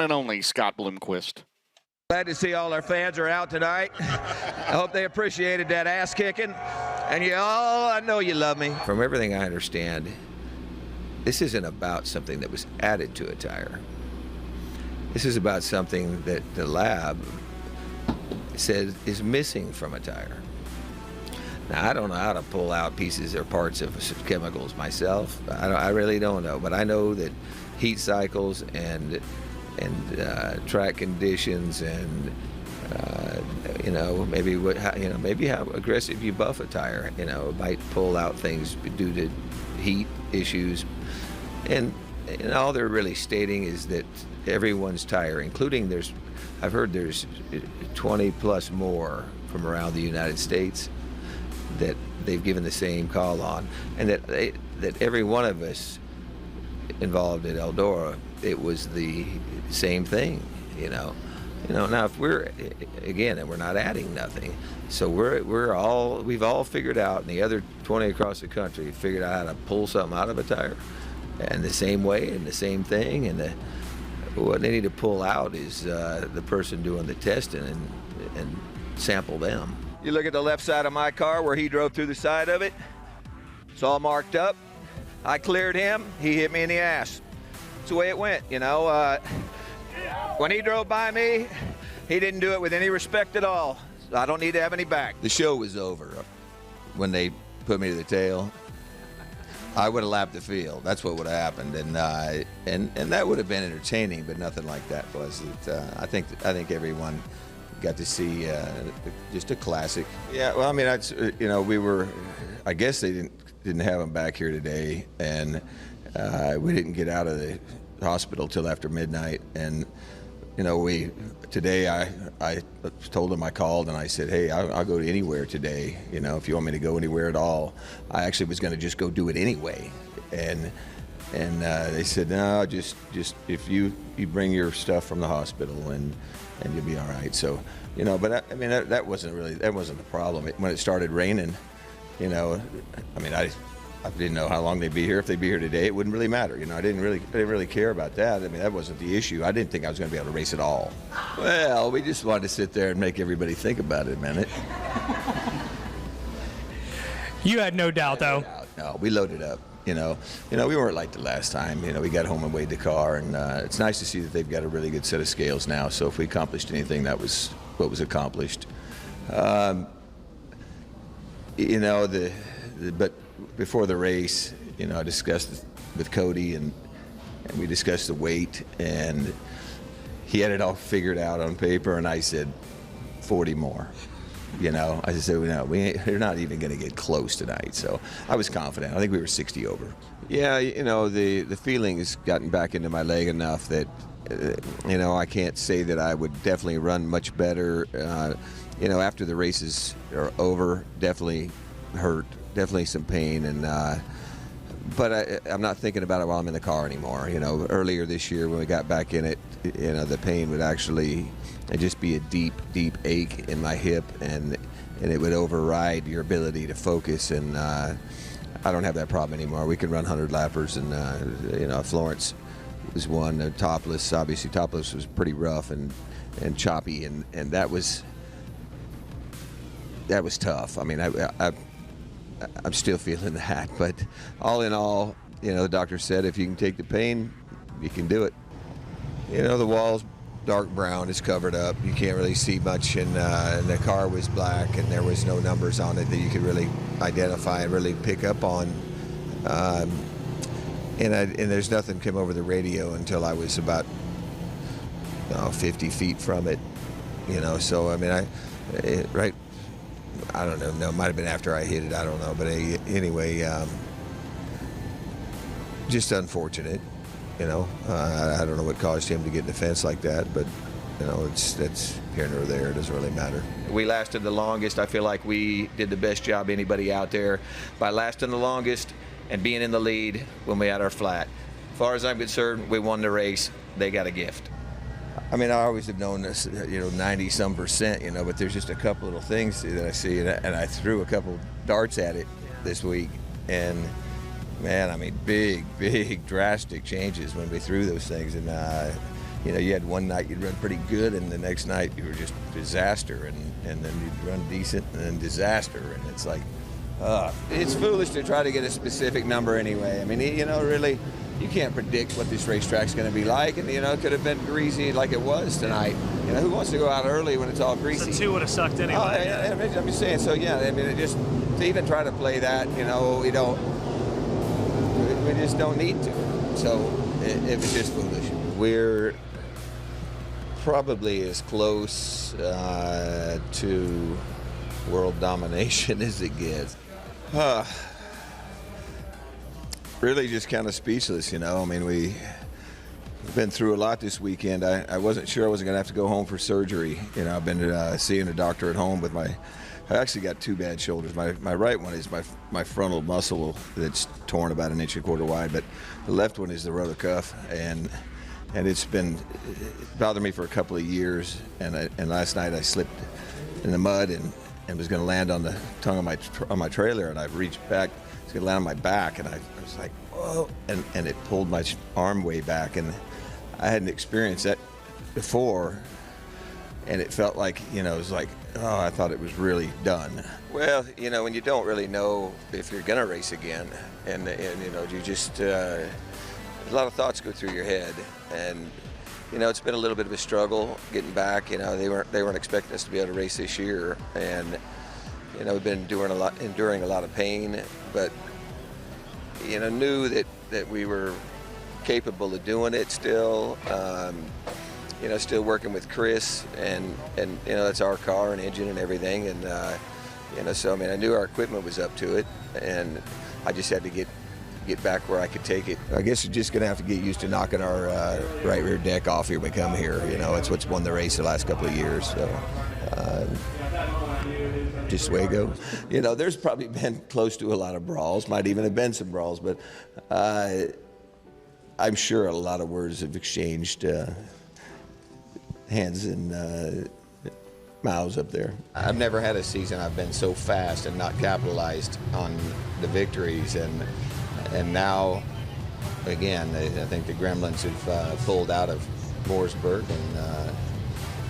and only Scott Bloomquist. Glad to see all our fans are out tonight. I hope they appreciated that ass kicking. And you all, I know you love me. From everything I understand, this isn't about something that was added to a tire. This is about something that the lab says is missing from a tire. Now, I don't know how to pull out pieces or parts of chemicals myself. I really don't know, but I know that heat cycles and track conditions and maybe how aggressive you buff a tire, might pull out things due to heat issues. And all they're really stating is that everyone's tire, including I've heard there's 20 plus more from around the United States that they've given the same call on, and that every one of us involved at Eldora, it was the same thing, Now, if we're again, and we're not adding nothing, so we've all figured out, and the other 20 across the country figured out how to pull something out of a tire, and the same way and the same thing, and what they need to pull out is the person doing the testing and sample them. You look at the left side of my car where he drove through the side of it. It's all marked up. I cleared him. He hit me in the ass. That's the way it went, When he drove by me, he didn't do it with any respect at all. So I don't need to have any back. The show was over when they put me to the tail. I would have lapped the field. That's what would have happened, and that would have been entertaining, but nothing like that was. I think everyone got to see just a classic. Yeah, well, I mean, we were. I guess they didn't have him back here today, and we didn't get out of the hospital till after midnight, and today I told him, I called and I said, hey, I'll go to anywhere today, if you want me to go anywhere at all. I actually was going to just go do it anyway, and they said, no, just if you bring your stuff from the hospital and you'll be all right. So but that wasn't the problem. When it started raining, I didn't know how long they'd be here. If they'd be here today, it wouldn't really matter. I didn't really care about that. That wasn't the issue. I didn't think I was going to be able to race at all. Well, we just wanted to sit there and make everybody think about it a minute. You had no doubt, though. No, we loaded up. We weren't like the last time. We got home and weighed the car, and it's nice to see that they've got a really good set of scales now. So if we accomplished anything, that was what was accomplished. But before the race, I discussed with Cody, and we discussed the weight, and he had it all figured out on paper, and I said 40 more. I said, we're not even going to get close tonight. So I was confident. I think we were 60 over. Yeah, the feeling has gotten back into my leg enough that, I can't say that I would definitely run much better. After the races are over, definitely hurt, definitely some pain, but I'm not thinking about it while I'm in the car anymore. Earlier this year when we got back in it, the pain would actually just be a deep ache in my hip, and it would override your ability to focus, and I don't have that problem anymore. We can run 100 lappers, and Florence was one. Topless, obviously Topless was pretty rough and choppy, and that was tough. I'm still feeling that, but all in all, the doctor said if you can take the pain, you can do it. The wall's dark brown, it's covered up. You can't really see much, and the car was black, and there was no numbers on it that you could really identify and really pick up on. And there's nothing came over the radio until I was about 50 feet from it. So right. I don't know. No, it might have been after I hit it. I don't know. But anyway, just unfortunate. I don't know what caused him to get in the fence like that, but that's here nor there. It doesn't really matter. We lasted the longest. I feel like we did the best job anybody out there by lasting the longest and being in the lead when we had our flat. As far as I'm concerned, we won the race. They got a gift. I always have known this, 90-some%, but there's just a couple little things that I see, and I threw a couple darts at it this week, and man, big, drastic changes when we threw those things, and you know, you had one night you'd run pretty good, and the next night you were just disaster, and then you'd run decent, and then disaster, and it's like, it's foolish to try to get a specific number anyway. I mean, you know, really, you can't predict what this racetrack's going to be like, and, you know, it could have been greasy like it was tonight. You know, who wants to go out early when it's all greasy? The 2 would have sucked anyway. I'm just saying, so, yeah, I mean, it just, to even try to play that, you know, we just don't need to. So it was just foolish. We're probably as close to world domination as it gets. Really just kind of speechless, you know. I mean, we've been through a lot this weekend. I wasn't sure I wasn't going to have to go home for surgery. You know, I've been seeing a doctor at home with I actually got 2 bad shoulders. My right one is my frontal muscle that's torn about 1.25 inches wide, but the left one is the rotor cuff, and it's been bothering me for a couple of years. And last night I slipped in the mud and was going to land on the tongue of my trailer, and I reached back. It's going to land on my back, and I was like, whoa, and it pulled my arm way back, and I hadn't experienced that before, and it felt like, you know, it was like, oh, I thought it was really done. Well, you know, when you don't really know if you're going to race again, and you know, you just, a lot of thoughts go through your head, and, you know, it's been a little bit of a struggle getting back. You know, they weren't expecting us to be able to race this year, and, you know, we've been enduring a lot of pain, but, you know, knew that we were capable of doing it still. You know, still working with Chris, and you know, that's our car and engine and everything, and you know, so I mean, I knew our equipment was up to it, and I just had to get back where I could take it. I guess you're just gonna have to get used to knocking our right rear deck off here when we come here. You know, it's what's won the race the last couple of years, so just the way it goes. You know, there's probably been close to a lot of brawls, might even have been some brawls, but I'm sure a lot of words have exchanged hands and mouths up there. I've never had a season I've been so fast and not capitalized on the victories, and now, again, I think the Gremlins have pulled out of Mooresburg, and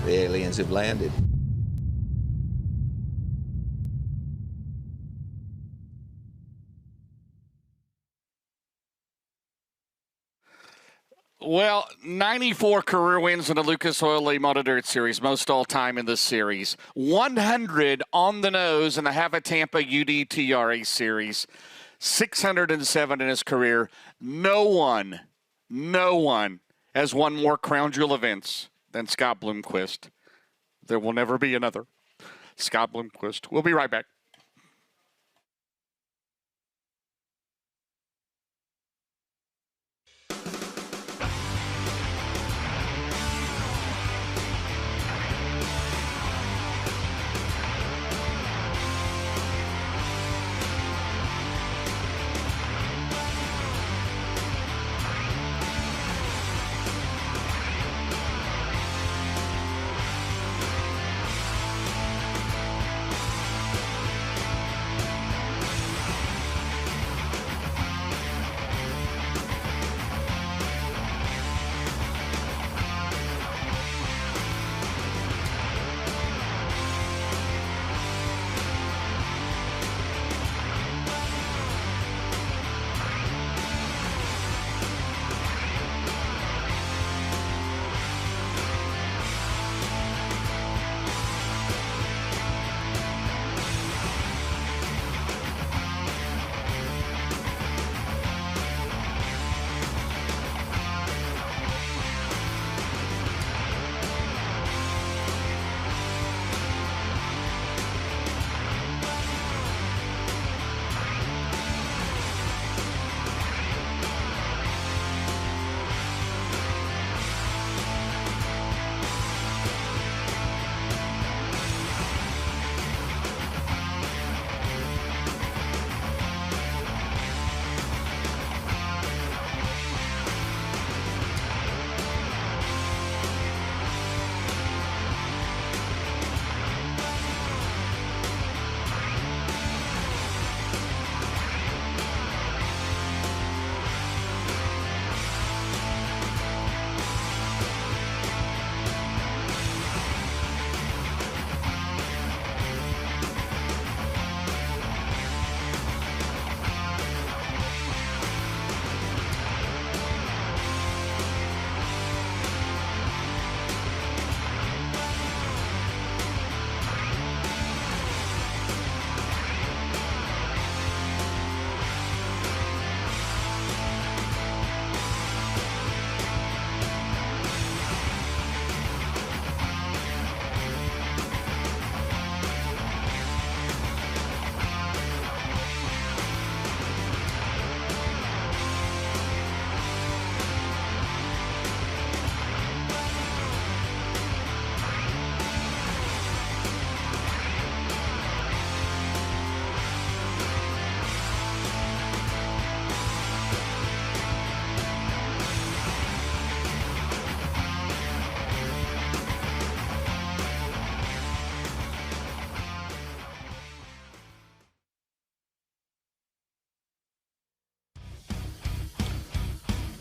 the aliens have landed. Well, 94 career wins in the Lucas Oil Late Dirt Series, most all-time in this series. 100 on the nose in the Have a Tampa UDTRA Series. 607 in his career. No one has won more Crown Jewel events than Scott Bloomquist. There will never be another Scott Bloomquist. We'll be right back.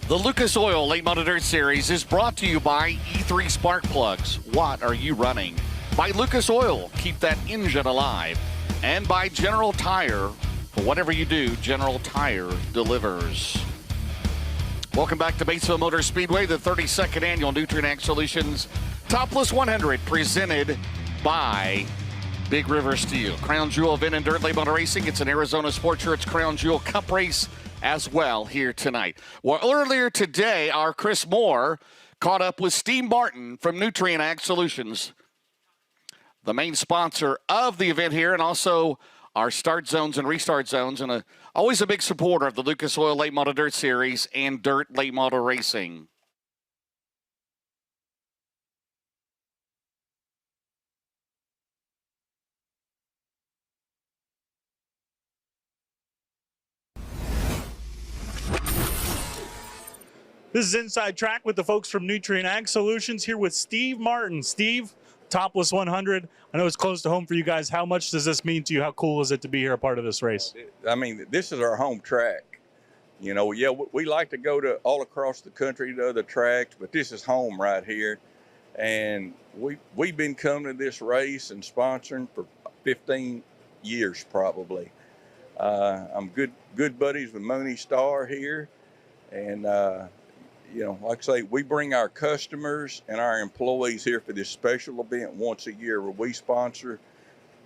The Lucas Oil Late Model Dirt Series is brought to you by E3 Spark Plugs. What are you running? By Lucas Oil, keep that engine alive. And by General Tire. For whatever you do, General Tire delivers. Welcome back to Batesville Motor Speedway, the 32nd annual Nutrient Ag Solutions Topless 100, presented by Big River Steel. Crown Jewel event in dirt late model racing. It's an Arizona Sports Shirts Crown Jewel Cup race as well here tonight. Well, earlier today, our Chris Moore caught up with Steve Martin from Nutrient Ag Solutions, the main sponsor of the event here, and also our start zones and restart zones, and always a big supporter of the Lucas Oil Late Model Dirt Series and dirt late model racing. This is Inside Track with the folks from Nutrient Ag Solutions, here with Steve Martin. Steve, Topless 100. I know it's close to home for you guys. How much does this mean to you? How cool is it to be here a part of this race? I mean, this is our home track. You know, yeah, we like to go to all across the country to other tracks, but this is home right here. And we've been coming to this race and sponsoring for 15 years probably. I'm good buddies with Mooney Star here, and you know, like I say, we bring our customers and our employees here for this special event once a year where we sponsor.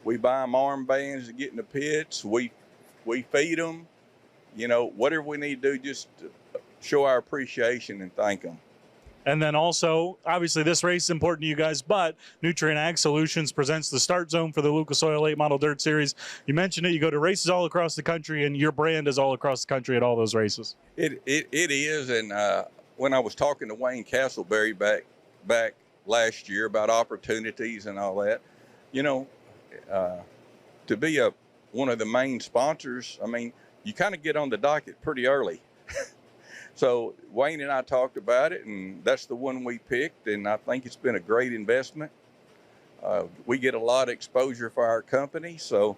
We buy them armbands to get in the pits. We feed them. You know, whatever we need to do just to show our appreciation and thank them. And then also, obviously, this race is important to you guys, but Nutrient Ag Solutions presents the start zone for the Lucas Oil Late Model Dirt Series. You mentioned it. You go to races all across the country, and your brand is all across the country at all those races. It is, and when I was talking to Wayne Castleberry back last year about opportunities and all that, you know, to be one of the main sponsors, I mean, you kind of get on the docket pretty early. So Wayne and I talked about it, and that's the one we picked, and I think it's been a great investment. We get a lot of exposure for our company, so.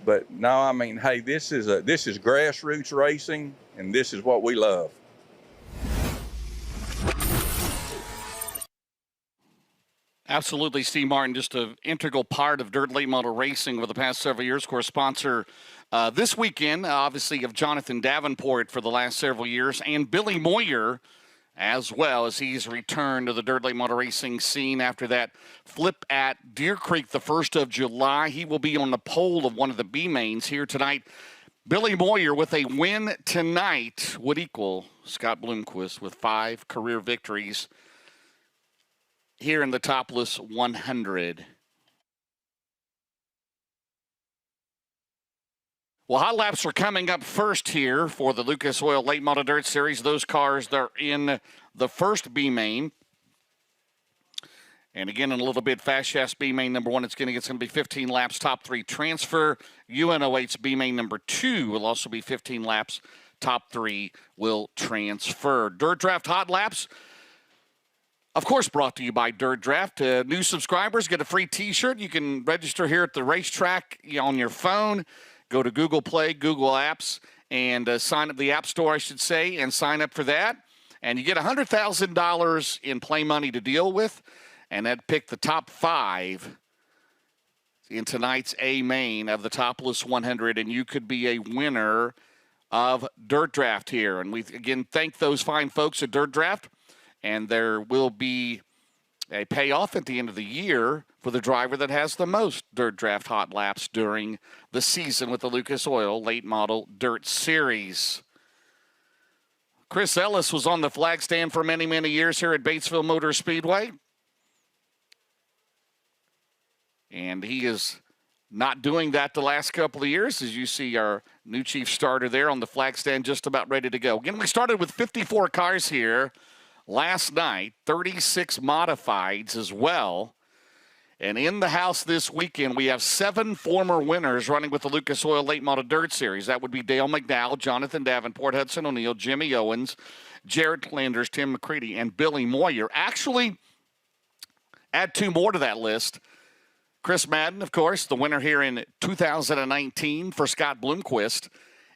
But no, I mean, hey, this is grassroots racing, and this is what we love. Absolutely, Steve Martin, just an integral part of dirt late model racing over the past several years. Of course, sponsor this weekend, obviously, of Jonathan Davenport for the last several years, and Billy Moyer as well, as he's returned to the dirt late model racing scene after that flip at Deer Creek the 1st of July. He will be on the pole of one of the B mains here tonight. Billy Moyer, with a win tonight, would equal Scott Bloomquist with 5 career victories here in the Topless 100. Well, hot laps are coming up first here for the Lucas Oil Late Model Dirt Series. Those cars, they're in the first B main. And again, in a little bit, Fast Shafts B main number 1, it's going to be 15 laps, top 3 transfer. UNO8's B main number 2 will also be 15 laps, top 3 will transfer. Dirt Draft hot laps, of course, brought to you by Dirt Draft. New subscribers get a free T-shirt. You can register here at the racetrack on your phone. Go to Google Play, Google Apps, and sign up the App Store, I should say, and sign up for that. And you get $100,000 in play money to deal with, and that pick the top 5 in tonight's A main of the Topless 100, and you could be a winner of Dirt Draft here. And we, again, thank those fine folks at Dirt Draft. And there will be a payoff at the end of the year for the driver that has the most Dirt Draft hot laps during the season with the Lucas Oil Late Model Dirt Series. Chris Ellis was on the flag stand for many, many years here at Batesville Motor Speedway. And he is not doing that the last couple of years, as you see our new chief starter there on the flag stand just about ready to go. Again, we started with 54 cars here last night, 36 modifieds as well. And in the house this weekend, we have 7 former winners running with the Lucas Oil Late Model Dirt Series. That would be Dale McDowell, Jonathan Davenport, Hudson O'Neill, Jimmy Owens, Jared Landers, Tim McCready, and Billy Moyer. Actually, add 2 more to that list. Chris Madden, of course, the winner here in 2019 for Scott Bloomquist.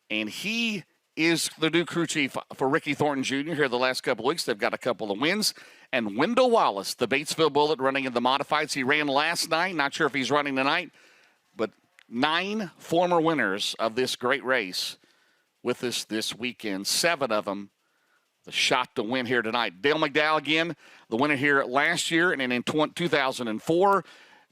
And he is the new crew chief for Ricky Thornton Jr. here the last couple of weeks. They've got a couple of wins. And Wendell Wallace, the Batesville Bullet, running in the modifieds. He ran last night. Not sure if he's running tonight. But 9 former winners of this great race with us this weekend. 7 of them the shot to win here tonight. Dale McDowell again, the winner here last year, and then in 2004.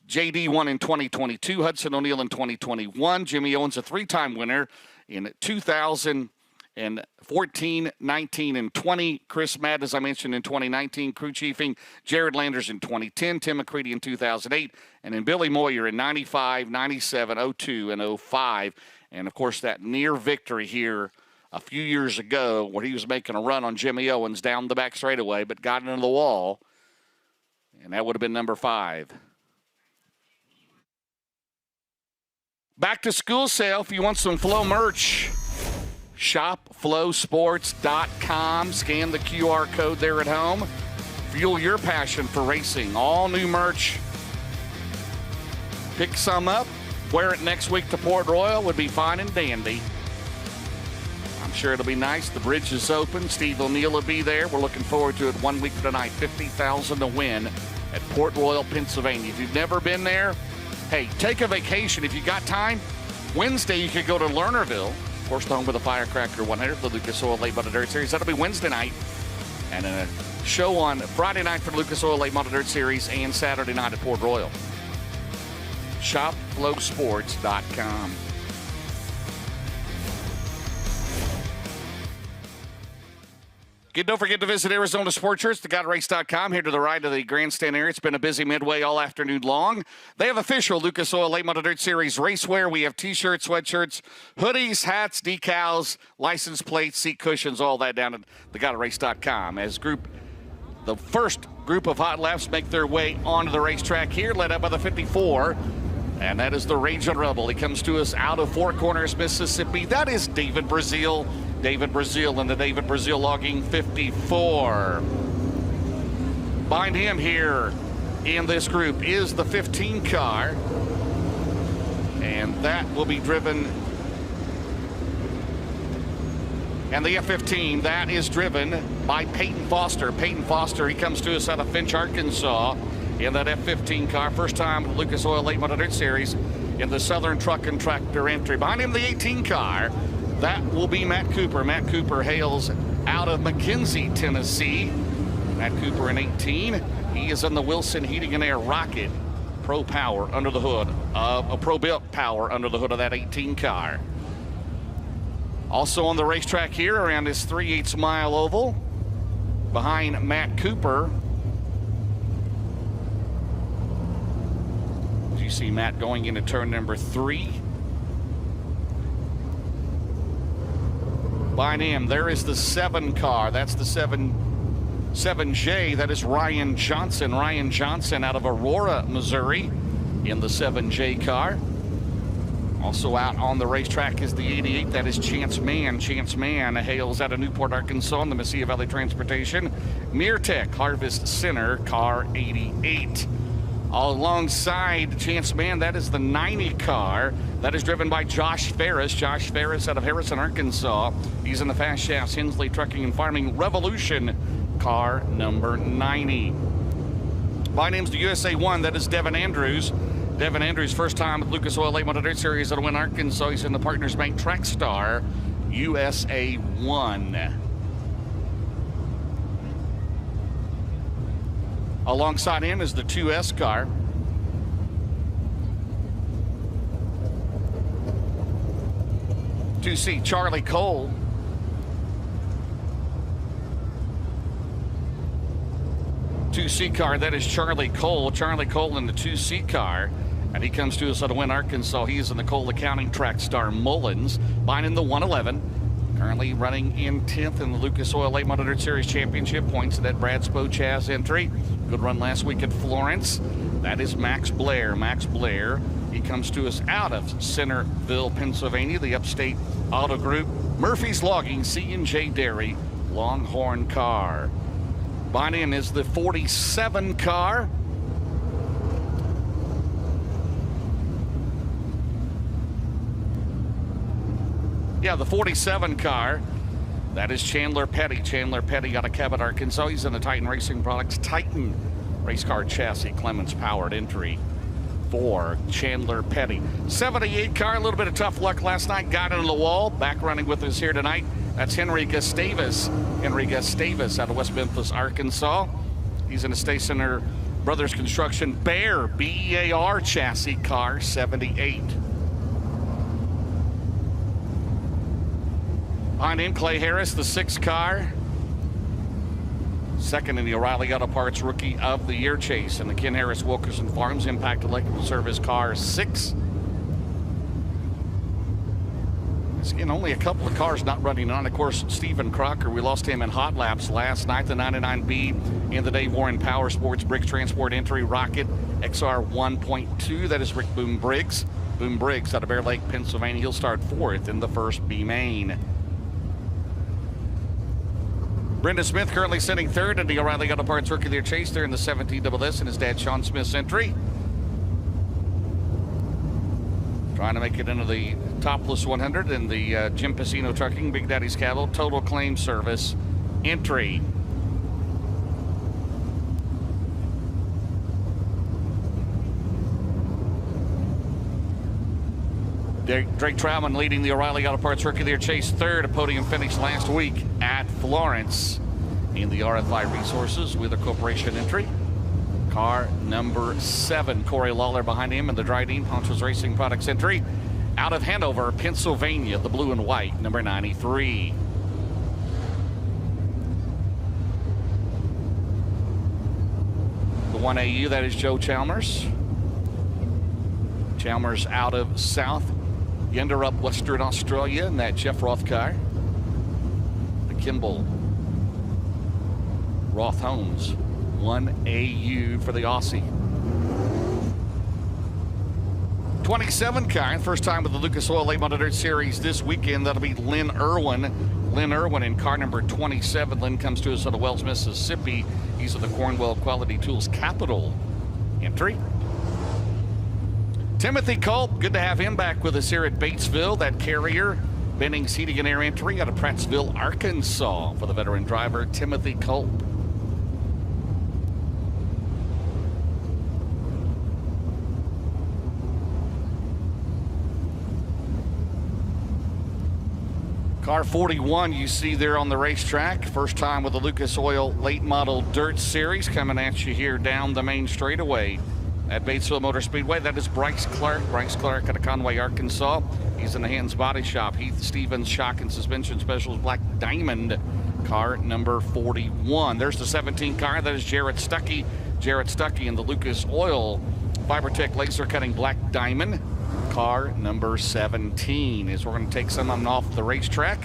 JD won in 2022. Hudson O'Neal in 2021. Jimmy Owens, a 3-time winner in 2014, 19, and 20. Chris Madden, as I mentioned, in 2019. Crew chiefing. Jared Landers in 2010. Tim McCready in 2008. And then Billy Moyer in 95, 97, 02, and 05. And, of course, that near victory here a few years ago where he was making a run on Jimmy Owens down the back straightaway but got into the wall. And that would have been number 5. Back to school sale if you want some Flow merch. ShopFlowSports.com. Scan the QR code there at home. Fuel your passion for racing. All new merch. Pick some up. Wear it next week to Port Royal. Would be fine and dandy. I'm sure it'll be nice. The bridge is open. Steve O'Neill will be there. We're looking forward to it 1 week tonight. $50,000 to win at Port Royal, Pennsylvania. If you've never been there, hey, take a vacation. If you got time, Wednesday you could go to Lernerville. Of course, the home of the Firecracker 100, the Lucas Oil Late Model Dirt Series. That'll be Wednesday night. And a show on Friday night for the Lucas Oil Late Model Dirt Series and Saturday night at Port Royal. ShopFlowSports.com. Don't forget to visit Arizona Sports Shirts, thegotarace.com, here to the right of the grandstand area. It's been a busy midway all afternoon long. They have official Lucas Oil Late Model Dirt Series racewear. We have T-shirts, sweatshirts, hoodies, hats, decals, license plates, seat cushions, all that down at thegotarace.com. As the first group of hot laps make their way onto the racetrack here, led up by the 54. And that is the Raging Rebel. He comes to us out of Four Corners, Mississippi. That is David Brazil. David Brazil and the David Brazil Logging 54. Behind him here in this group is the 15 car. And that will be driven. And the F-15, that is driven by Peyton Foster. Peyton Foster, he comes to us out of Finch, Arkansas in that F-15 car. First time Lucas Oil Late Model Dirt Series in the Southern Truck and Tractor entry. Behind him, the 18 car. That will be Matt Cooper. Matt Cooper hails out of McKenzie, Tennessee. Matt Cooper in 18. He is in the Wilson Heating and Air Rocket Pro Power under the hood of a Pro Built Power under the hood of that 18 car. Also on the racetrack here around this 3/8 mile oval, behind Matt Cooper. As you see Matt going into turn number 3. Behind him, there is the 7 car. That's the 7J. That is Ryan Johnson. Ryan Johnson out of Aurora, Missouri in the 7J car. Also out on the racetrack is the 88. That is Chance Mann. Chance Mann hails out of Newport, Arkansas in the Mesilla Valley Transportation. Meartech Harvest Center, car 88. Alongside Chance Mann, that is the 90 car. That is driven by Josh Ferris. Josh Ferris out of Harrison, Arkansas. He's in the Fast Shafts Hensley Trucking and Farming Revolution, car number 90. My name's the USA 1. That is Devin Andrews. Devin Andrews, first time at Lucas Oil Late Model Dirt Series at Win, Arkansas. He's in the Partners Bank Track Star, USA 1. Alongside him is the 2S car. To see Charlie Cole. Two C car, that is Charlie Cole. Charlie Cole in the 2C car. And he comes to us out of Win, Arkansas. He is in the Cole Accounting Track Star Mullins. Buying in the 111. Currently running in 10th in the Lucas Oil Late Model Dirt Series Championship points at that Brad Spochaz entry. Good run last week at Florence. That is Max Blair. Max Blair, he comes to us out of Centerville, Pennsylvania, the Upstate Auto Group. Murphy's Logging, C&J Dairy, Longhorn car. Behind him is the 47 car. Yeah, the 47 car. That is Chandler Petty. Chandler Petty out of Cabot, Arkansas. He's in the Titan Racing Products Titan race car chassis, Clemens powered entry for Chandler Petty. 78 car, a little bit of tough luck last night. Got into the wall. Back running with us here tonight. That's Henry Gustavus. Henry Gustavus out of West Memphis, Arkansas. He's in a Stationer Brothers Construction Bear BEAR chassis car 78. Behind him, Clay Harris, the 6 car. Second in the O'Reilly Auto Parts Rookie of the Year chase. And the Ken Harris Wilkerson Farms Impact Electrical Service car 6. Again, only a couple of cars not running on. Of course, Stephen Crocker, we lost him in hot laps last night. The 99B in the Dave Warren Power Sports Briggs Transport Entry Rocket XR 1.2. That is Rick Boom Briggs. Boom Briggs out of Bear Lake, Pennsylvania. He'll start 4th in the first B main. Brendan Smith currently sitting 3rd in the O'Reilly Auto Parts Rookie of the Year chase there in the 17 SS and his dad Sean Smith's entry. Trying to make it into the Topless 100 in the Jim Piscino Trucking, Big Daddy's Cattle, Total Claim Service entry. Drake Trowman leading the O'Reilly Auto Parts Rookie of the Year chase 3rd, a podium finish last week at Florence. In the RFI Resources Wheeler Corporation entry. Car number 7, Corey Lawler behind him in the Dryden Ponchos Racing Products entry. Out of Hanover, Pennsylvania, the blue and white, number 93. The 1AU, that is Joe Chalmers. Chalmers out of South Yenderup, Western Australia, in that Jeff Roth car. The Kimball Roth Homes 1AU for the Aussie. 27 car, first time with the Lucas Oil Late Model Dirt Series this weekend. That'll be Lynn Irwin. Lynn Irwin in car number 27. Lynn comes to us out of Wells, Mississippi. He's at the Cornwell Quality Tools Capital entry. Timothy Culp, good to have him back with us here at Batesville. That Carrier Bennings Heating and Air entry out of Prattsville, Arkansas for the veteran driver Timothy Culp. Car 41 you see there on the racetrack. First time with the Lucas Oil Late Model Dirt Series coming at you here down the main straightaway at Batesville Motor Speedway. That is Bryce Clark. Bryce Clark out of Conway, Arkansas. He's in the Hands Body Shop. Heath Stevens Shock and Suspension Specials Black Diamond, car number 41. There's the 17 car. That is Jarrett Stuckey. Jarrett Stuckey in the Lucas Oil Fibertech Laser Cutting Black Diamond, car number 17. As we're going to take some of them off the racetrack.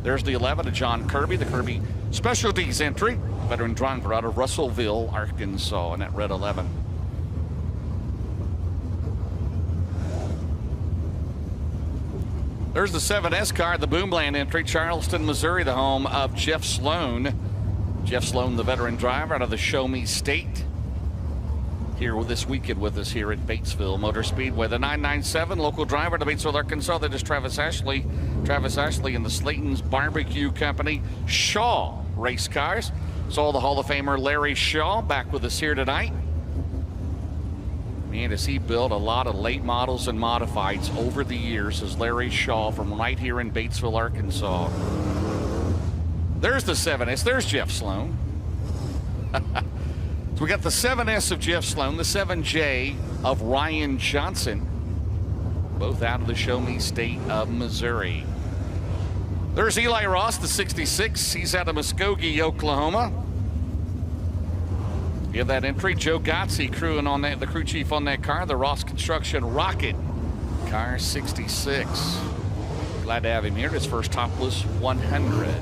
There's the 11 of John Kirby, the Kirby Specialties entry, veteran driver out of Russellville, Arkansas, in that red 11. There's the 7S car, the Boomland entry, Charleston, Missouri, the home of Jeff Sloan. Jeff Sloan, the veteran driver out of the Show Me State. Here with this weekend with us here at Batesville Motor Speedway. The 997 local driver to Batesville, Arkansas. That is Travis Ashley. Travis Ashley in the Slayton's Barbecue Company Shaw race cars. Saw the Hall of Famer Larry Shaw back with us here tonight. Man, has he built a lot of late models and modifieds over the years as Larry Shaw from right here in Batesville, Arkansas. There's the 7S. There's Jeff Sloan. So we got the 7S of Jeff Sloan, the 7J of Ryan Johnson, both out of the Show Me State of Missouri. There's Eli Ross, the 66. He's out of Muskogee, Oklahoma. You have that entry. Joe Gotze crewing on that, the crew chief on that car, the Ross Construction Rocket, car 66. Glad to have him here. His first Topless 100.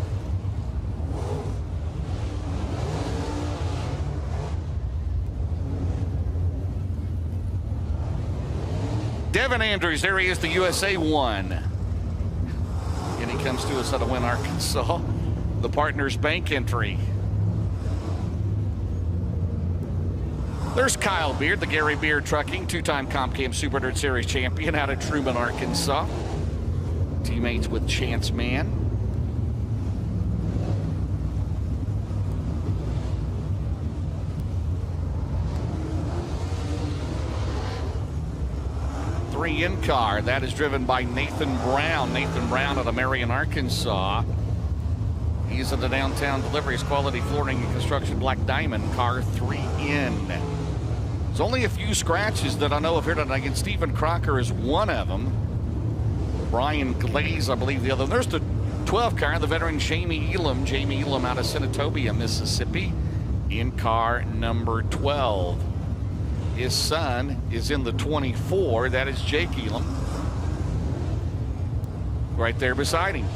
Devin Andrews, there he is, the USA 1. And he comes to us out of Wynn, Arkansas. The Partners Bank entry. There's Kyle Beard, the Gary Beard Trucking, two-time CompCam Super Dirt Series champion out of Truman, Arkansas. Teammates with Chance Mann. 3-in car. That is driven by Nathan Brown. Nathan Brown out of Marion, Arkansas. He's at the Downtown Deliveries Quality Flooring and Construction Black Diamond car 3-in. There's only a few scratches that I know of here tonight, and Stephen Crocker is one of them. Brian Glaze, I believe, the other. There's the 12 car, the veteran Jamie Elam. Jamie Elam out of Senatobia, Mississippi, in car number 12. His son is in the 24. That is Jake Elam, right there beside him.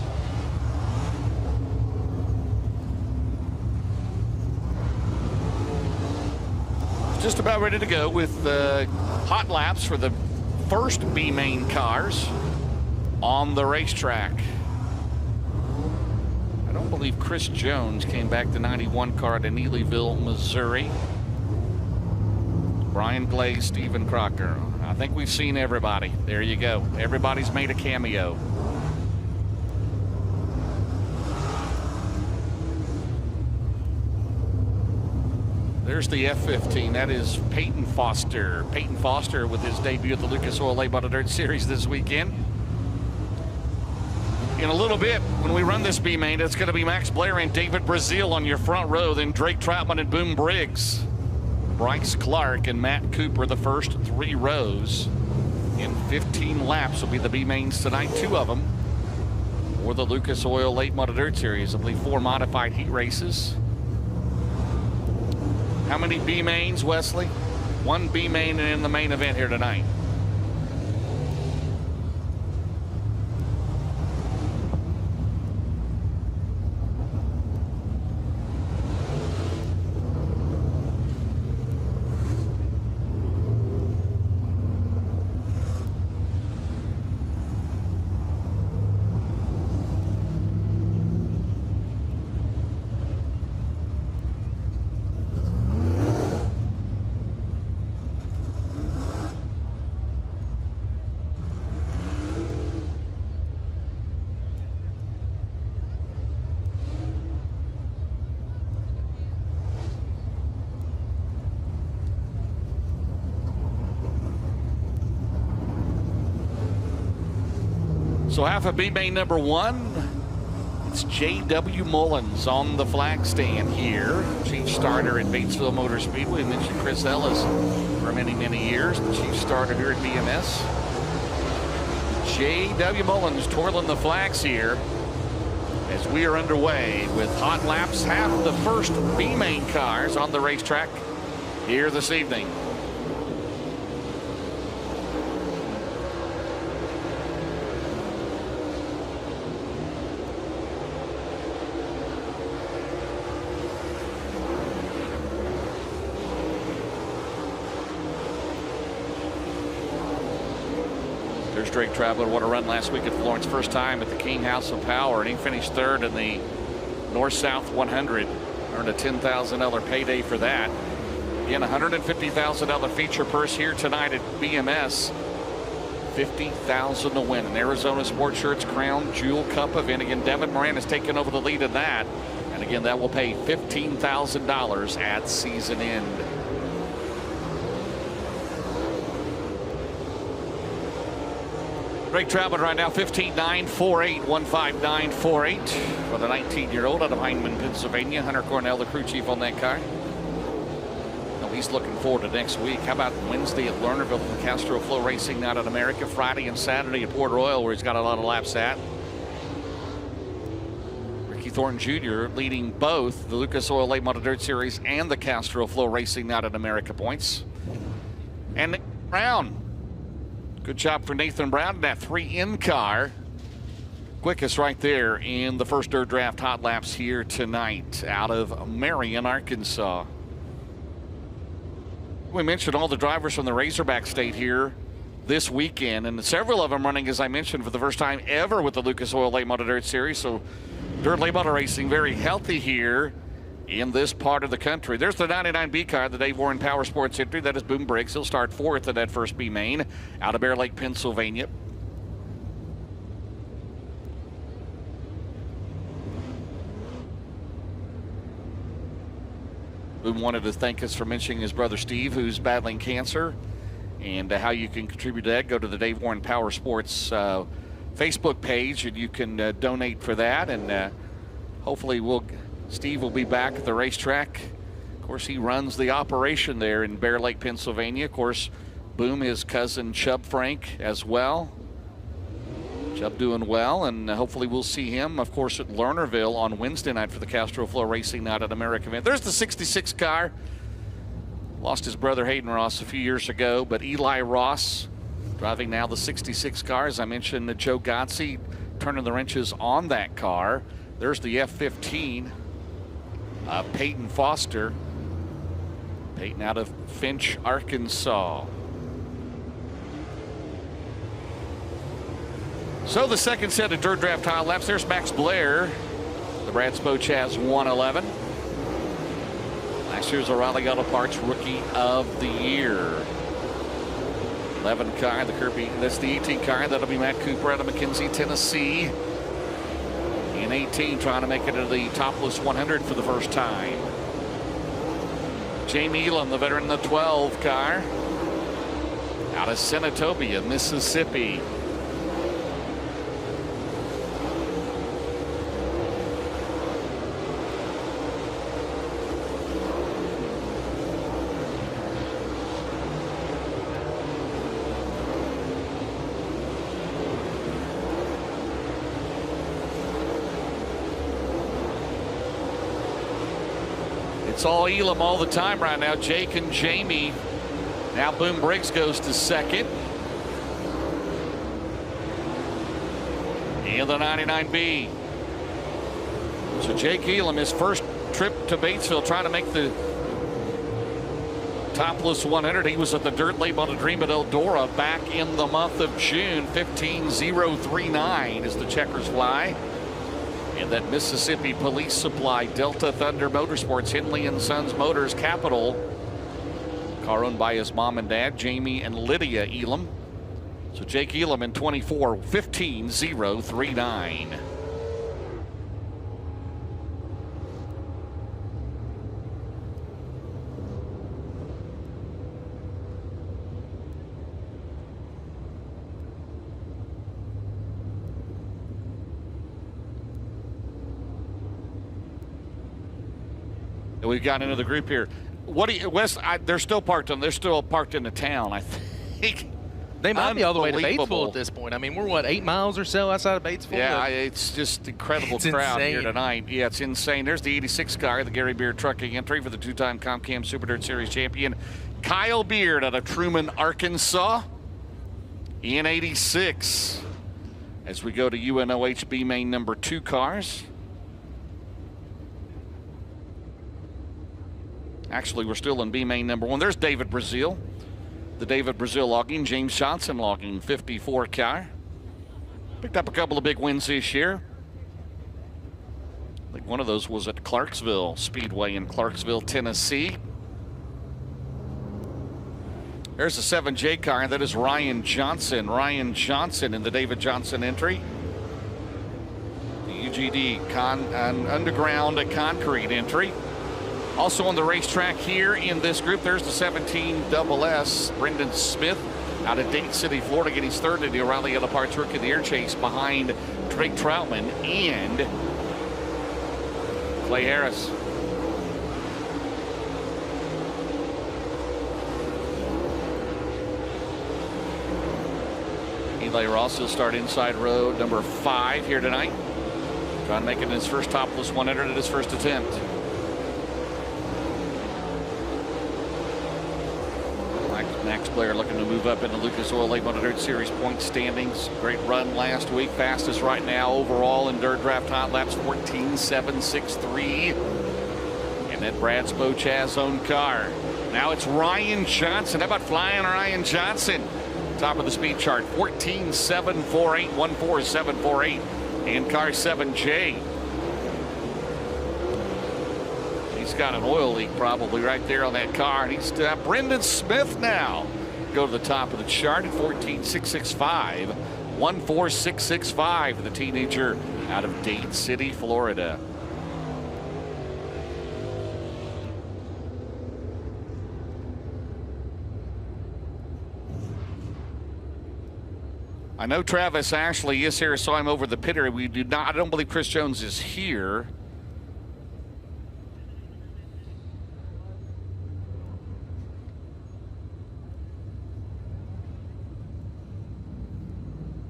Just about ready to go with the hot laps for the first B main cars on the racetrack. I don't believe Chris Jones came back the 91 car to Neelyville, Missouri. Brian Glaze, Stephen Crocker. I think we've seen everybody. There you go. Everybody's made a cameo. There's the F-15. That is Peyton Foster. Peyton Foster with his debut at the Lucas Oil Late Model Dirt Series this weekend. In a little bit, when we run this B main, it's going to be Max Blair and David Brazil on your front row, then Drake Troutman and Boom Briggs. Bryce Clark and Matt Cooper, the first 3 rows. In 15 laps will be the B mains tonight, 2 of them for the Lucas Oil Late Model Dirt Series. I believe 4 modified heat races. How many B mains, Wesley? 1 B main in the main event here tonight. So half of B main number 1, it's J.W. Mullins on the flag stand here. Chief starter at Batesville Motor Speedway. We mentioned Chris Ellis for many, many years. The chief starter here at BMS. J.W. Mullins twirling the flags here as we are underway with hot laps. Half of the first B main cars on the racetrack here this evening. There's Drake Traveler. What a run last week at Florence. First time at the King House of Power, and he finished 3rd in the North-South 100. Earned a $10,000 payday for that. Again, $150,000 feature purse here tonight at BMS. $50,000 to win. An Arizona Sports Shirts Crown Jewel Cup event. Again, Devin Moran has taken over the lead in that. And again, that will pay $15,000 at season end. Drake Trautman right now, 15.948, 159.48 for the 19-year-old out of Heinemann, Pennsylvania. Hunter Cornell, the crew chief on that car. Now he's looking forward to next week. How about Wednesday at Lernerville for Castro FloRacing out in America? Friday and Saturday at Port Royal, where he's got a lot of laps at. Ricky Thornton Jr. leading both the Lucas Oil Late Model Dirt Series and the Castro FloRacing out in America points. And Nick Brown. Good job for Nathan Brown in that 3-in car. Quickest right there in the first dirt draft hot laps here tonight out of Marion, Arkansas. We mentioned all the drivers from the Razorback State here this weekend, and several of them running, as I mentioned, for the first time ever with the Lucas Oil Late Model Dirt Series. So dirt late model racing very healthy here in this part of the country. There's the 99B car, the Dave Warren Power Sports entry. That is Boom Briggs. He'll start 4th in that first B main out of Bear Lake, Pennsylvania. Boom wanted to thank us for mentioning his brother Steve, who's battling cancer. And how you can contribute to that, go to the Dave Warren Power Sports Facebook page, and you can donate for that. And hopefully Steve will be back at the racetrack. Of course, he runs the operation there in Bear Lake, Pennsylvania. Of course, Boom, his cousin Chubb Frank as well. Chubb doing well, and hopefully we'll see him, of course, at Lernerville on Wednesday night for the Castro FloRacing Night at America event. There's the 66 car. Lost his brother Hayden Ross a few years ago, but Eli Ross driving now the 66 car. As I mentioned, Joe Gotze turning the wrenches on that car. There's the F-15 of Peyton Foster. Peyton out of Finch, Arkansas. So the second set of dirt draft tile laps. There's Max Blair. The Brad Spochaz 111. Last year's O'Reilly Auto Parts Rookie of the Year. 11 car, the Kirby. That's the 18 car. That'll be Matt Cooper out of McKenzie, Tennessee. In 18, trying to make it to the Topless 100 for the first time. Jamie Elam, the veteran, the 12 car. Out of Senatobia, Mississippi. It's all Elam all the time right now. Jake and Jamie. Now Boom Briggs goes to second. And the 99B. So Jake Elam, his first trip to Batesville, trying to make the Topless 100. He was at the Dirt Late Model Dream at Eldora back in the month of June. 15:039 as the checkers fly. And that Mississippi Police Supply, Delta Thunder Motorsports, Henley and Sons Motors, Capital. Car owned by his mom and dad, Jamie and Lydia Elam. So Jake Elam in 24, 15:039. We've got into the group here. What do you, Wes? They're still parked in the town, I think. They might be all the way to Batesville at this point. I mean, we're what, 8 miles or so outside of Batesville? Yeah, it's just incredible crowd here tonight. Yeah, it's insane. There's the 86 car, the Gary Beard Trucking entry for the two-time Comcam Super Dirt Series champion, Kyle Beard out of Truman, Arkansas, in 86. As we go to UNOHB main number 2 cars. Actually, we're still in B main number 1. There's David Brazil. The David Brazil logging. James Johnson logging 54 car. Picked up a couple of big wins this year. I think one of those was at Clarksville Speedway in Clarksville, Tennessee. There's the 7J car, and that is Ryan Johnson. Ryan Johnson in the David Johnson entry. The UGD underground concrete entry. Also on the racetrack here in this group, there's the 17 SS, Brendan Smith, out of Dade City, Florida, getting third in the O'Reilly Auto Parts Rookie of the Year chase behind Drake Troutman and Clay Harris. Eli Ross will start inside row number 5 here tonight. Trying to make it in his first Topless 100 at his first attempt. Max Blair looking to move up in the Lucas Oil Late Model Dirt Series point standings. Great run last week. Fastest right now overall in dirt draft hot laps, 14.763. And then Brad Spochaz's own car. Now it's Ryan Johnson. How about flying Ryan Johnson? Top of the speed chart, 14.748, 14748. And car 7J. He's got an oil leak probably right there on that car. And he's Brendan Smith now. Go to the top of the chart at 14.665. 14665, the teenager out of Dade City, Florida. I know Travis Ashley is here, saw him over the pit area. I don't believe Chris Jones is here.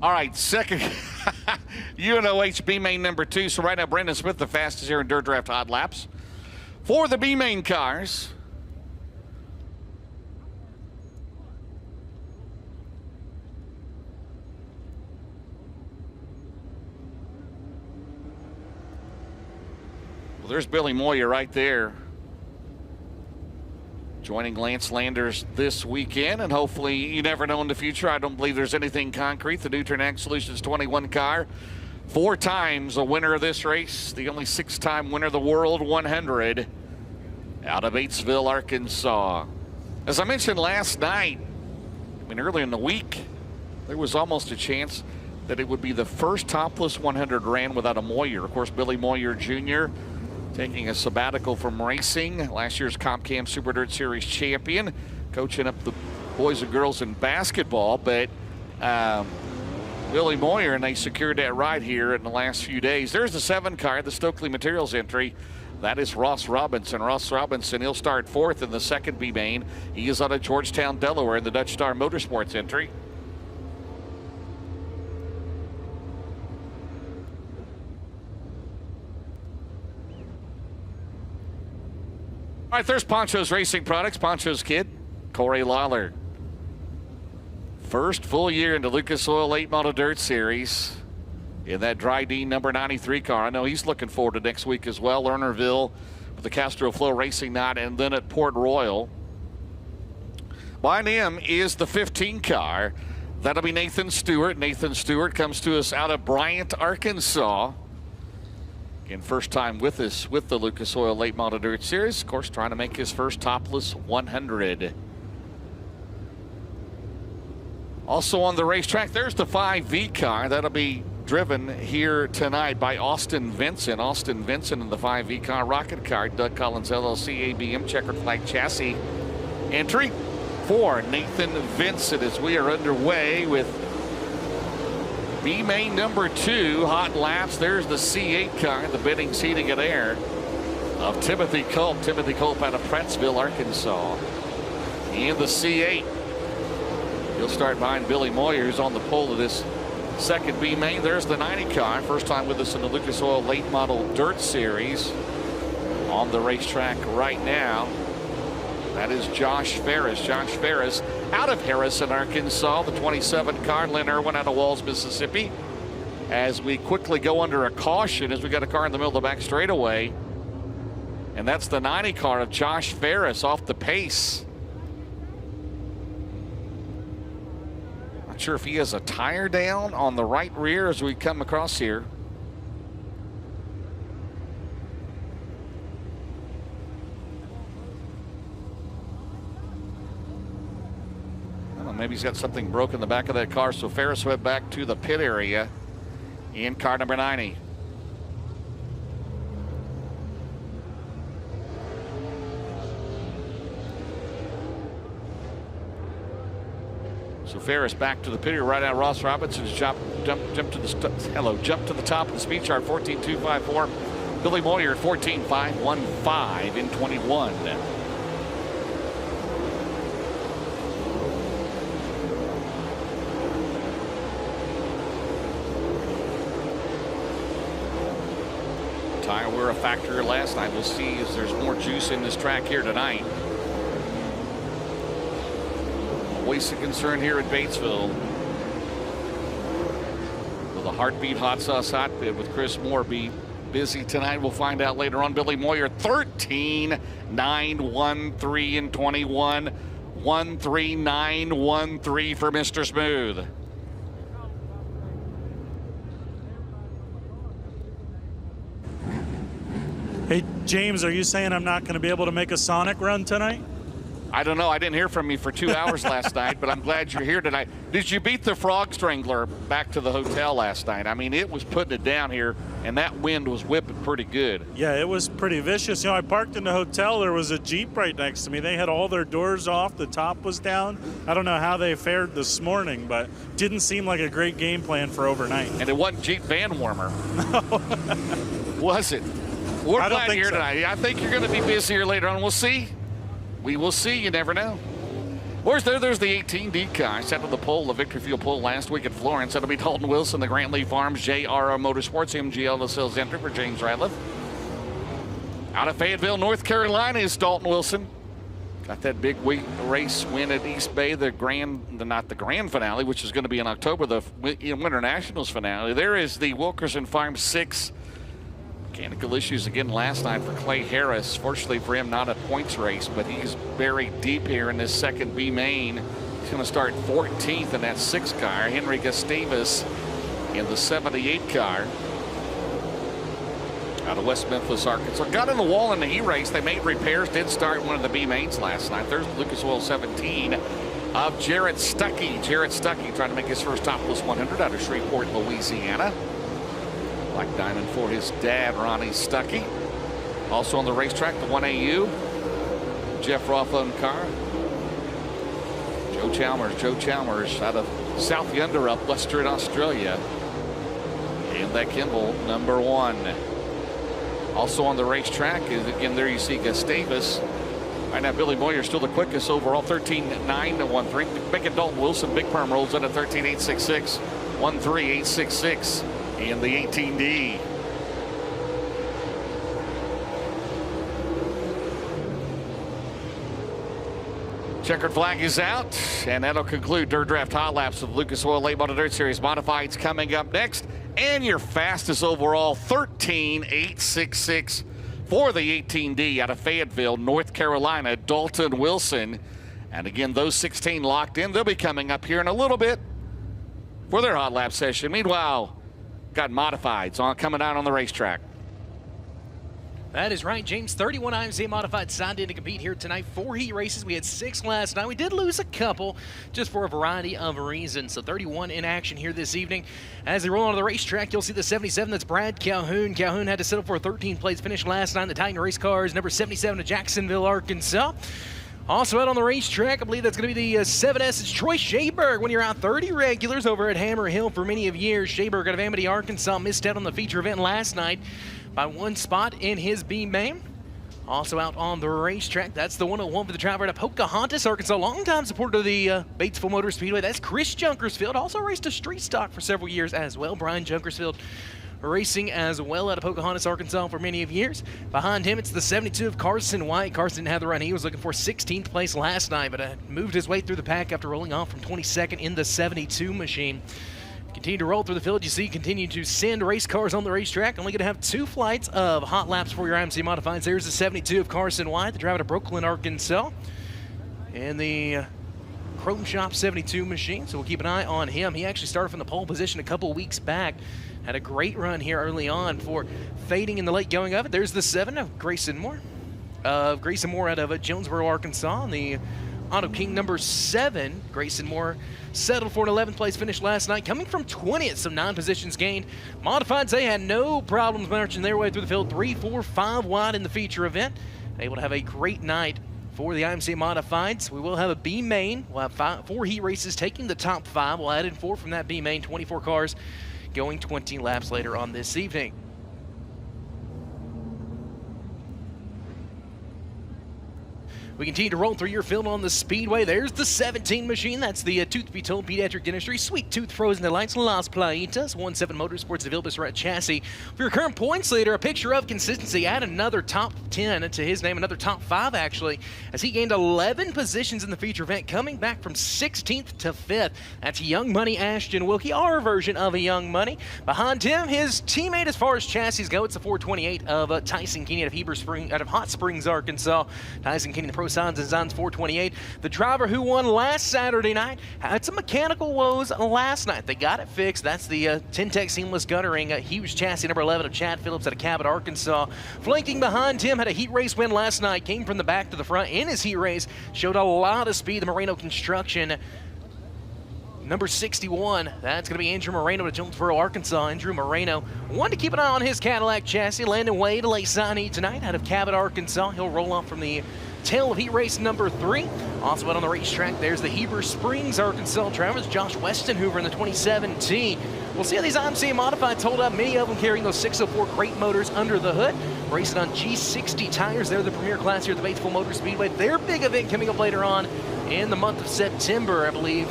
All right, second UNOH B main number 2. So right now, Brendan Smith, the fastest here in Dirt Draft Hot Laps. For the B main cars, well, there's Billy Moyer right there, joining Lance Landers this weekend, and hopefully, you never know in the future. I don't believe there's anything concrete. The New Ag Solutions 21 car, 4 times a winner of this race, the only 6-time winner of the World 100 out of Batesville, Arkansas. As I mentioned last night, earlier in the week, there was almost a chance that it would be the first Topless 100 ran without a Moyer. Of course, Billy Moyer Jr. taking a sabbatical from racing, last year's Comp Cam Super Dirt Series champion, coaching up the boys and girls in basketball. But Billy Moyer, and they secured that ride here in the last few days. There's the 7 car, the Stokely Materials entry. That is Ross Robinson. Ross Robinson, he'll start 4th in the second B main. He is out of Georgetown, Delaware in the Dutch Star Motorsports entry. All right, there's Poncho's Racing Products, Poncho's kid, Corey Lawler. First full year in the Lucas Oil Late Model Dirt Series in that Dry Dean number 93 car. I know he's looking forward to next week as well. Lernerville with the Castro FloRacing night, and then at Port Royal. Behind him is the 15 car. That'll be Nathan Stewart. Nathan Stewart comes to us out of Bryant, Arkansas. Again, first time with us with the Lucas Oil Late Model Dirt Series. Of course, trying to make his first Topless 100. Also on the racetrack, there's the 5V car. That'll be driven here tonight by Austin Vincent. Austin Vincent in the 5V car, rocket car, Doug Collins LLC, ABM checkered flag chassis entry for Nathan Vincent as we are underway with B main number 2 hot laps. There's the C8 car, the bidding seating at air of Timothy Culp. Timothy Culp out of Prattsville, Arkansas. In the C8. He'll start behind Billy Moyer, who's on the pole of this second B main. There's the 90 car, first time with us in the Lucas Oil Late Model Dirt Series. On the racetrack right now, that is Josh Ferris. Josh Ferris out of Harrison, Arkansas. The 27 car, Lynn Irwin out of Walls, Mississippi. As we quickly go under a caution, as we got a car in the middle of the back straightaway. And that's the 90 car of Josh Ferris off the pace. Not sure if he has a tire down on the right rear as we come across here. Maybe he's got something broken in the back of that car. So Ferris went back to the pit area in car number 90. So Ferris back to the pit area right now. Ross Robinson's jump to the top of the speed chart, 14.254. Billy Moyer at 14.515 in 21. Tire wear a factor last night. We'll see if there's more juice in this track here tonight. Always a concern here at Batesville. Will the Heartbeat Hot Sauce Hot Pit with Chris Moore be busy tonight? We'll find out later on. Billy Moyer 13.913 in 21. 13913 for Mr. Smooth. Hey, James, are you saying I'm not going to be able to make a Sonic run tonight? I don't know. I didn't hear from you for 2 hours last night, but I'm glad you're here tonight. Did you beat the Frog Strangler back to the hotel last night? I mean, it was putting it down here, and that wind was whipping pretty good. Yeah, it was pretty vicious. You know, I parked in the hotel. There was a Jeep right next to me. They had all their doors off. The top was down. I don't know how they fared this morning, but didn't seem like a great game plan for overnight. And it wasn't Jeep van warmer. Was it? We're glad you're here tonight. I think you're going to be busier later on. We'll see. We will see. You never know. There's the 18D car. Set on the pole, the Victory Field pole last week at Florence. That'll be Dalton Wilson, the Grant Lee Farms, JRR Motorsports, MGL, the sales entry for James Ratliff. Out of Fayetteville, North Carolina is Dalton Wilson. Got that big race win at East Bay, not the grand finale, which is going to be in October, the Winter Nationals finale. There is the Wilkerson Farms 6. Mechanical issues again last night for Clay Harris. Fortunately for him, not a points race, but he's buried deep here in this second B main. He's going to start 14th in that 6 car. Henry Gustavus in the 78 car. Out of West Memphis, Arkansas. Got in the wall in the E race. They made repairs, did start one of the B mains last night. There's Lucas Oil 17 of Jarrett Stuckey. Jarrett Stuckey trying to make his first Topless 100 out of Shreveport, Louisiana. Black diamond for his dad, Ronnie Stuckey. Also on the racetrack, the 1AU, Jeff Rothland car. Joe Chalmers out of South Yunderup, Western Australia. And that Kimball, number 1. Also on the racetrack is, again, there you see Gustavus. Right now, Billy Moyer still the quickest overall, 13.9 to 1.3. Making Dalton Wilson, Big Perm rolls in at 13.866, 1.3866. And the 18D. Checkered flag is out, and that'll conclude Dirt Draft Hot Laps of Lucas Oil Late Model Dirt Series Modifieds coming up next. And your fastest overall, 13.866 for the 18D out of Fayetteville, North Carolina, Dalton Wilson. And again, those 16 locked in. They'll be coming up here in a little bit for their hot lap session. Meanwhile, got modifieds coming out on the racetrack. That is right, James. 31 IMCA modified signed in to compete here tonight. 4 heat races. We had 6 last night. We did lose a couple just for a variety of reasons. So 31 in action here this evening. As they roll onto the racetrack, you'll see the 77. That's Brad Calhoun. Calhoun had to settle for a 13th place finish last night. The Titan race car is number 77 of Jacksonville, Arkansas. Also out on the racetrack, I believe that's going to be the 7S. It's Troy Shaberg. When you're out 30 regulars over at Hammer Hill for many of years. Shaberg out of Amity, Arkansas, missed out on the feature event last night by 1 spot in his B main. Also out on the racetrack, that's the 101 for the driver out of Pocahontas, Arkansas. Longtime supporter of the Batesville Motor Speedway. That's Chris Junkersfield. Also raced a street stock for several years as well. Brian Junkersfield racing as well out of Pocahontas, Arkansas for many of years. Behind him, it's the 72 of Carson White. Carson didn't have the run. He was looking for 16th place last night, but moved his way through the pack after rolling off from 22nd in the 72 machine. Continue to roll through the field. You see, continue to send race cars on the racetrack. Only going to have 2 flights of hot laps for your IMC modifieds. There's the 72 of Carson White, the driver out of Brooklyn, Arkansas. And the Chrome Shop 72 machine, so we'll keep an eye on him. He actually started from the pole position a couple weeks back. Had a great run here early on for fading in the late going of it. There's the 7 of Grayson Moore. Grayson Moore out of Jonesboro, Arkansas. And the Auto King number 7, Grayson Moore, settled for an 11th place finish last night, coming from 20th, so 9 positions gained. Modifieds, they had no problems marching their way through the field, 3, 4, 5 wide in the feature event. Able to have a great night for the IMCA Modifieds. We will have a B main. We'll have 4 heat races taking the top 5. We'll add in 4 from that B main, 24 cars going 20 laps later on this evening. We continue to roll through your field on the Speedway. There's the 17 machine. That's the Tooth Be Told Pediatric Dentistry. Sweet Tooth Frozen Delights, Las Playitas. 1-7 Motorsports, the Vilbus Red Chassis. For your current points leader, a picture of consistency. Add another top 10 to his name, another top 5 actually, as he gained 11 positions in the feature event, coming back from 16th to 5th. That's Young Money Ashton Wilkie, our version of a Young Money. Behind him, his teammate as far as chassis go, it's the 428 of Tyson Keeney out of Hot Springs, Arkansas. Tyson Keeney, the Pro Sons and Sons 428. The driver who won last Saturday night had some mechanical woes last night. They got it fixed. That's the Tintec Seamless Guttering, huge chassis number 11 of Chad Phillips out of Cabot, Arkansas. Flanking behind him, had a heat race win last night, came from the back to the front in his heat race, showed a lot of speed. The Moreno Construction, number 61, that's going to be Andrew Moreno to Jonesboro, Arkansas. Andrew Moreno wanted to keep an eye on his Cadillac chassis. Landon Wade, a late signee tonight out of Cabot, Arkansas. He'll roll off from the tail of heat race number 3. Also out on the racetrack, there's the Heber Springs, Arkansas drivers, Josh Westenhoover in the 2017. We'll see how these IMCA modifieds hold up. Many of them carrying those 604 crate motors under the hood. Racing on G60 tires. They're the premier class here at the Batesville Motor Speedway. Their big event coming up later on in the month of September, I believe,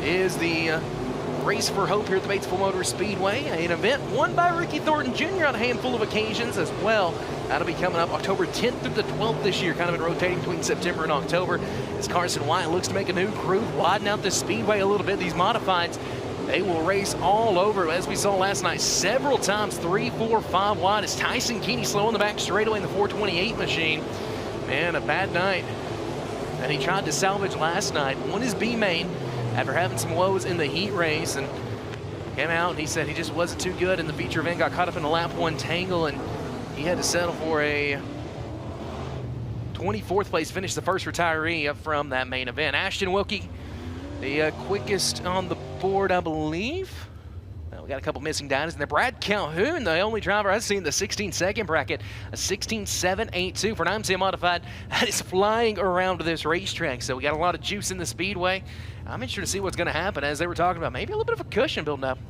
is the Race for Hope here at the Batesville Motor Speedway, an event won by Ricky Thornton Jr. on a handful of occasions as well. That'll be coming up October 10th through the 12th this year, kind of been rotating between September and October. As Carson Wyatt looks to make a new crew, widen out the speedway a little bit. These modifieds, they will race all over, as we saw last night, several times, 3, 4, 5 wide. As Tyson Keeney slow in the back straightaway in the 428 machine. Man, a bad night that he tried to salvage last night. Won his B main after having some woes in the heat race, and came out and he said he just wasn't too good in the feature event, got caught up in a lap 1 tangle, and he had to settle for a 24th place finish, the first retiree up from that main event. Ashton Wilkie, the quickest on the board, I believe. We got a couple missing diners in there. Brad Calhoun, the only driver I've seen in the 16-second bracket, a 16.782 for an IMCA modified. That is flying around this racetrack. So we got a lot of juice in the speedway. I'm interested to see what's going to happen, as they were talking about. Maybe a little bit of a cushion building up.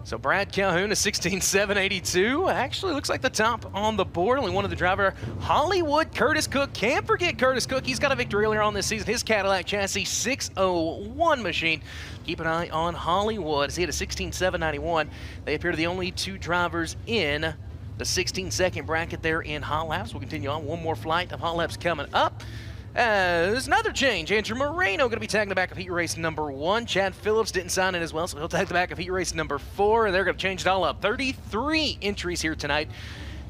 So Brad Calhoun, a 16.782, actually looks like the top on the board. Only one of the driver, Hollywood Curtis Cook. Can't forget Curtis Cook. He's got a victory earlier on this season. His Cadillac chassis 601 machine. Keep an eye on Hollywood as he had a 16.791. They appear to be the only 2 drivers in the 16-second bracket there in hot laps. We'll continue on. One more flight of hot laps coming up. There's another change. Andrew Moreno going to be tagging the back of heat race number 1. Chad Phillips didn't sign in as well, so he'll tag the back of heat race number 4, and they're going to change it all up. 33 entries here tonight.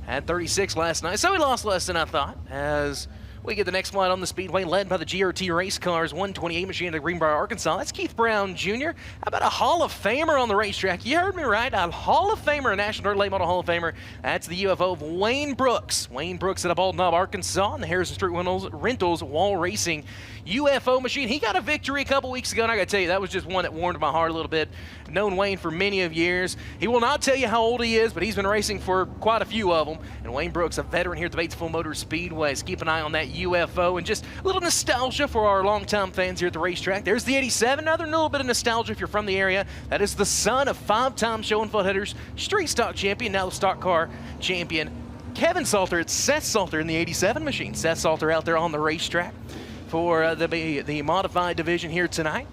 Had 36 last night, so we lost less than I thought, as we get the next flight on the speedway, led by the GRT Race Cars 128 machine out of Greenbrier, Arkansas. That's Keith Brown Jr. How about a Hall of Famer on the racetrack? You heard me right, a Hall of Famer, a National Dirt Late Model Hall of Famer. That's the UFO of Wayne Brooks. Wayne Brooks out of Bald Knob, Arkansas, and the Harrison Street Rentals Wall Racing UFO machine. He got a victory a couple weeks ago, and I got to tell you, that was just one that warmed my heart a little bit. I've known Wayne for many of years. He will not tell you how old he is, but he's been racing for quite a few of them. And Wayne Brooks, a veteran here at the Batesville Motor Speedway. So keep an eye on that UFO, and just a little nostalgia for our longtime fans here at the racetrack. There's the 87, another little bit of nostalgia if you're from the area. That is the son of 5-time show and foot headers street stock champion, now the stock car champion, Kevin Salter. It's Seth Salter in the 87 machine. Seth Salter out there on the racetrack for the modified division here tonight.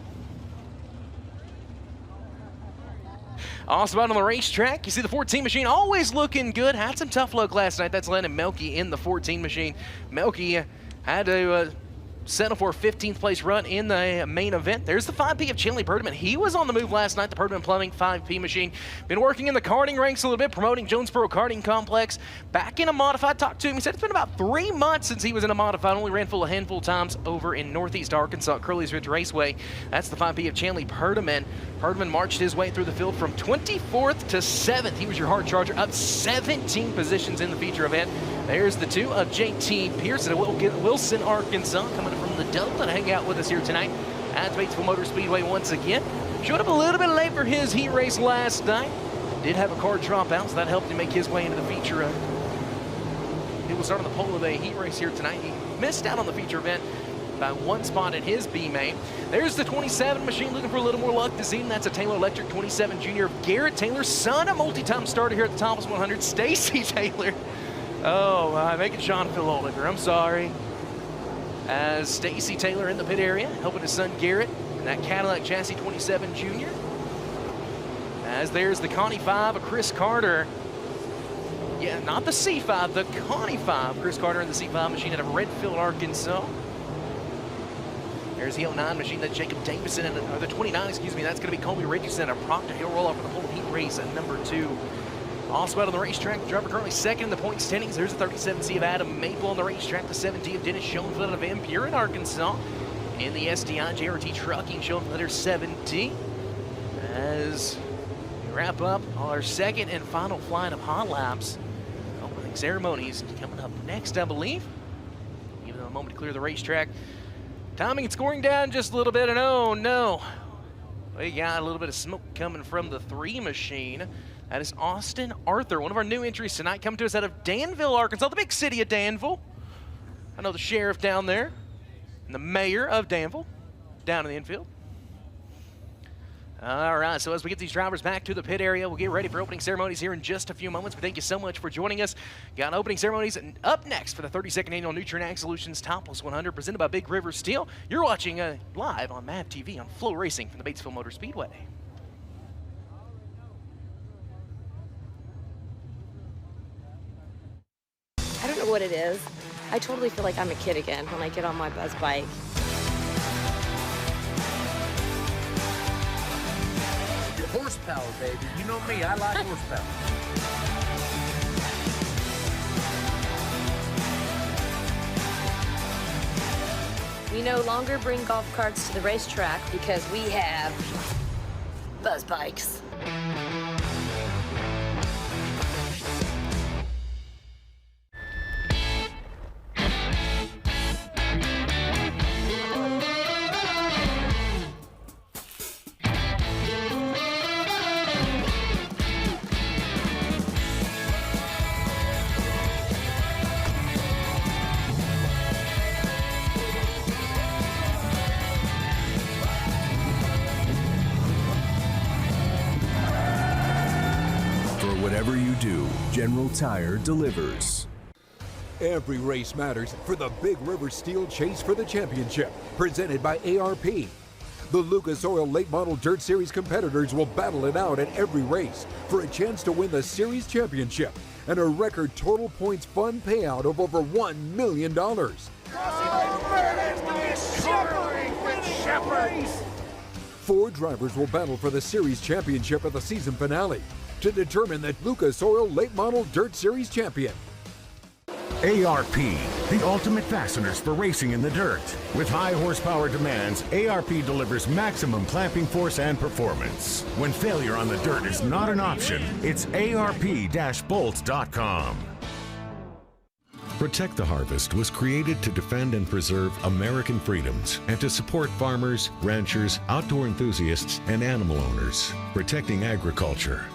Also out on the racetrack, you see the 14 machine always looking good. Had some tough luck last night. That's Landon Melky in the 14 machine. Melky had to settle for a 15th place run in the main event. There's the 5P of Chinley Birdman. He was on the move last night, the Birdman Plumbing 5P machine. Been working in the karting ranks a little bit, promoting Jonesboro Karting Complex. Back in a modified. Talked to him. He said it's been about 3 months since he was in a modified. Only ran full a handful of times over in Northeast Arkansas at Curly's Ridge Raceway. That's the 5P of Chinley Birdman. Birdman marched his way through the field from 24th to 7th. He was your hard charger, up 17 positions in the feature event. There's the 2 of JT Pearson of Wilson, Arkansas, coming from the Delta to hang out with us here tonight at Batesville Motor Speedway once again. Showed up a little bit late for his heat race last night. Did have a car drop out, so that helped him make his way into the feature. He will start on the pole of the heat race here tonight. He missed out on the feature event by 1 spot in his B main. There's the 27 machine looking for a little more luck this evening. That's a Taylor Electric 27 Junior of Garrett Taylor, son of multi-time starter here at the Topless 100, Stacy Taylor. Oh, making Sean feel older. I'm sorry. As Stacy Taylor in the pit area, helping his son Garrett in that Cadillac chassis 27 Junior. As there's the Connie 5 of Chris Carter. Yeah, not the C5, the Connie 5. Chris Carter in the C5 machine out of Redfield, Arkansas. There's the 09 machine that Jacob Davison, or the 29, excuse me, that's going to be Colby Richardson of Proctor. He'll roll off for the whole heat race at number 2. Also out on the racetrack, the driver currently second in the point standings. There's the 37C of Adam Maple on the racetrack, the 7D of Dennis Schoenfeld of Van Buren, Arkansas. In the SDI JRT Trucking, Schoenfelder 7D. As we wrap up our second and final flight of hot laps. Opening ceremonies coming up next, I believe. Give them a moment to clear the racetrack. Timing and scoring down just a little bit, and oh no. We got a little bit of smoke coming from the 3 machine. That is Austin Arthur, one of our new entries tonight, coming to us out of Danville, Arkansas, the big city of Danville. I know the sheriff down there and the mayor of Danville down in the infield. All right, so as we get these drivers back to the pit area, we'll get ready for opening ceremonies here in just a few moments. But thank you so much for joining us. Got opening ceremonies up next for the 32nd annual Nutrien Ag Solutions Topless 100 presented by Big River Steel. You're watching live on MAV TV on FloRacing from the Batesville Motor Speedway. I don't know what it is. I totally feel like I'm a kid again when I get on my buzz bike. Horsepower, baby. You know me, I like horsepower. We no longer bring golf carts to the racetrack because we have buzz bikes. Whatever you do, General Tire delivers. Every race matters for the Big River Steel Chase for the Championship, presented by ARP. The Lucas Oil Late Model Dirt Series competitors will battle it out at every race for a chance to win the Series Championship and a record total points fund payout of over $1 million. Four drivers will battle for the Series Championship at the season finale to determine the Lucas Oil Late Model Dirt Series champion. ARP, the ultimate fasteners for racing in the dirt. With high horsepower demands, ARP delivers maximum clamping force and performance. When failure on the dirt is not an option, it's ARP-bolts.com. Protect the Harvest was created to defend and preserve American freedoms and to support farmers, ranchers, outdoor enthusiasts, and animal owners. Protecting agriculture.